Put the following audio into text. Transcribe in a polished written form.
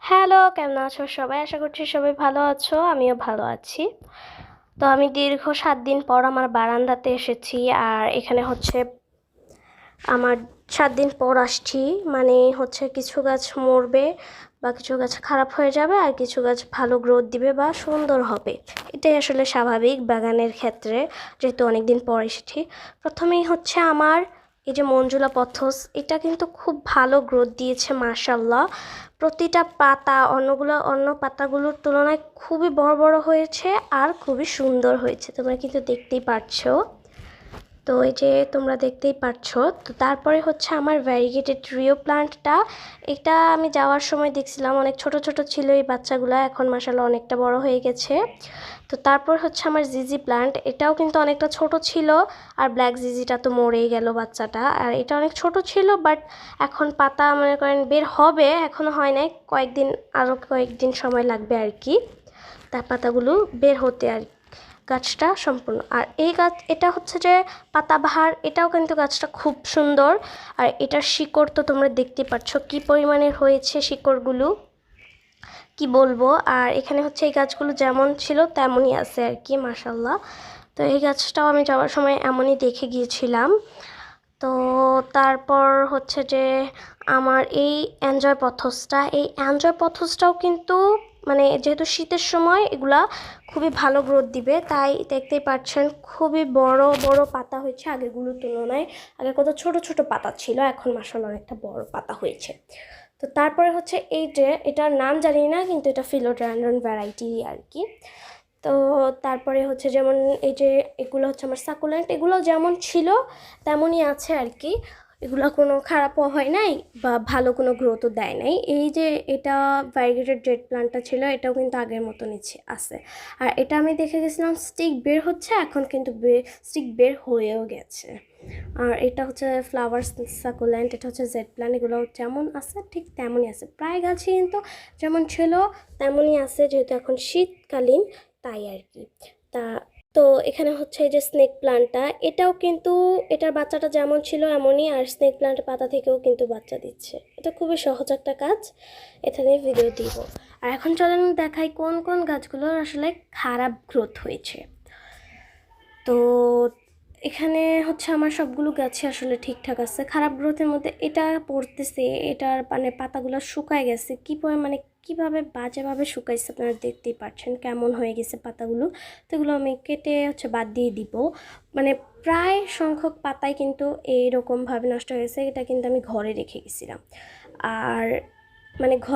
Hello, কেমন আছো সবাই? আশা করছি সবাই ভালো আছো। আমিও ভালো আছি। তো আমি দীর্ঘ ৭ দিন পর আমার বারান্দাতে এসেছি। আর এখানে হচ্ছে আমার ৭ দিন পর আসছি। মানে হচ্ছে কিছু গাছ মরবে বা কিছু গাছ খারাপ হয়ে যাবে আর কিছু গাছ ভালো গ্রোথ দিবে বা সুন্দর হবে। এটাই আসলে স্বাভাবিক বাগানের ক্ষেত্রে, যেহেতু অনেক দিন পর এসেছি। প্রথমেই হচ্ছে আমার এই যে মঞ্জুলা পথস, এটা কিন্তু খুব ভালো গ্রোথ দিয়েছে মাশাআল্লাহ। প্রতিটা পাতা অন্য পাতাগুলোর তুলনায় খুবই বড় বড় হয়েছে আর খুবই সুন্দর হয়েছে, তোমরা কিন্তু দেখতেই পাচ্ছো। তো এই যে তোমরা দেখতেই পাচ্ছ। তো তারপরে হচ্ছে আমার ভ্যারিগেটেড ট্রিও প্লান্টটা, এটা আমি যাওয়ার সময় দেখছিলাম অনেক ছোট ছোট ছিল এই বাচ্চাগুলো, এখন মাশাআল্লাহ অনেকটা বড় হয়ে গেছে। তো তারপর হচ্ছে আমার জিজি প্লান্ট, এটাও কিন্তু অনেকটা ছোট ছিল। আর ব্ল্যাক জিজিটা তো মরেই গেল বাচ্চাটা। আর এটা অনেক ছোট ছিল, বাট এখন পাতা মনে করেন বের হবে, এখনও হয় নাই, আরও কয়েকদিন সময় লাগবে আর কি তার পাতাগুলো বের হতে আর গাছটা সম্পূর্ণ। আর এই গাছ, এটা হচ্ছে যে পাতাবাহার, এটাও কিন্তু গাছটা খুব সুন্দর। আর এটার শিকড় তো তোমরা দেখতে পাচ্ছ কি পরিমাণের হয়েছে শিকড়গুলো, কি বলবো। আর এখানে হচ্ছে এই গাছগুলো যেমন ছিল তেমনই আছে আর কি মাশাআল্লাহ। তো এই গাছটাও আমি যাওয়ার সময় এমনই দেখে গিয়েছিলাম। তো তারপর হচ্ছে যে আমার এই এনজয় পথসটাও কিন্তু মানে যেহেতু শীতের সময় এগুলা খুবই ভালো গ্রোথ দিবে, তাই দেখতেই পাচ্ছেন খুবই বড় বড় পাতা হয়েছে আগেগুলোর তুলনায়। আগে কত ছোট ছোট পাতা ছিল, এখন মাশাআল্লাহ অনেকটা বড় পাতা হয়েছে। তো তারপরে হচ্ছে এই যে এটার নাম জানি না, কিন্তু এটা ফিলোডেন্ড্রন ভ্যারাইটি আর কি। তো তারপরে হচ্ছে যেমন এই যে এগুলো হচ্ছে আমার সাকুলেন্ট, এগুলো যেমন ছিল তেমনই আছে আর কি। এগুলো কোনো খারাপও হয় নাই বা ভালো কোনো গ্রোথও দেয় নাই। এই যে এটা ভ্যারিগেটেড জেড প্লান্টটা ছিল, এটাও কিন্তু আগের মতো নিচে আছে। আর এটা আমি দেখে গেছিলাম স্টিক বের হচ্ছে, এখন কিন্তু স্টিক বের হয়েও গেছে। আর এটা হচ্ছে ফ্লাওয়ার সাকুলেন্ট, এটা হচ্ছে জেড প্ল্যান্ট, এগুলো যেমন আছে ঠিক তেমনই আছে। প্রায় গাছই কিন্তু যেমন ছিল তেমনই আছে, যেহেতু এখন শীতকালীন তাই আর কি। তা তো এখানে হচ্ছে এই যে স্নেক প্লান্টটা, এটাও কিন্তু এটার বাচ্চাটা যেমন ছিল এমনই। আর স্নেক প্লান্টের পাতা থেকেও কিন্তু বাচ্চা দিচ্ছে, এটা খুবই সহজ একটা কাজ, এখানে ভিডিও দিব। আর এখন চলেন দেখাই কোন কোন গাছগুলোর আসলে খারাপ গ্রোথ হয়েছে। তো এখানে হচ্ছে আমার সবগুলো গাছে আসলে ঠিকঠাক আছে। খারাপ গ্রোথের মধ্যে এটা পড়তেছে, এটার মানে পাতাগুলো শুকায় গেছে, মানে কীভাবে বাজেভাবে শুকাইছে আপনারা দেখতেই পাচ্ছেন কেমন হয়ে গেছে পাতাগুলো। তো এগুলো আমি কেটে হচ্ছে বাদ দিয়ে দিব। মানে প্রায় সংখ্যক পাতাই কিন্তু এইরকমভাবে নষ্ট হয়ে গেছে। এটা কিন্তু আমি ঘরে রেখে গেছিলাম। আর মানে ঘরে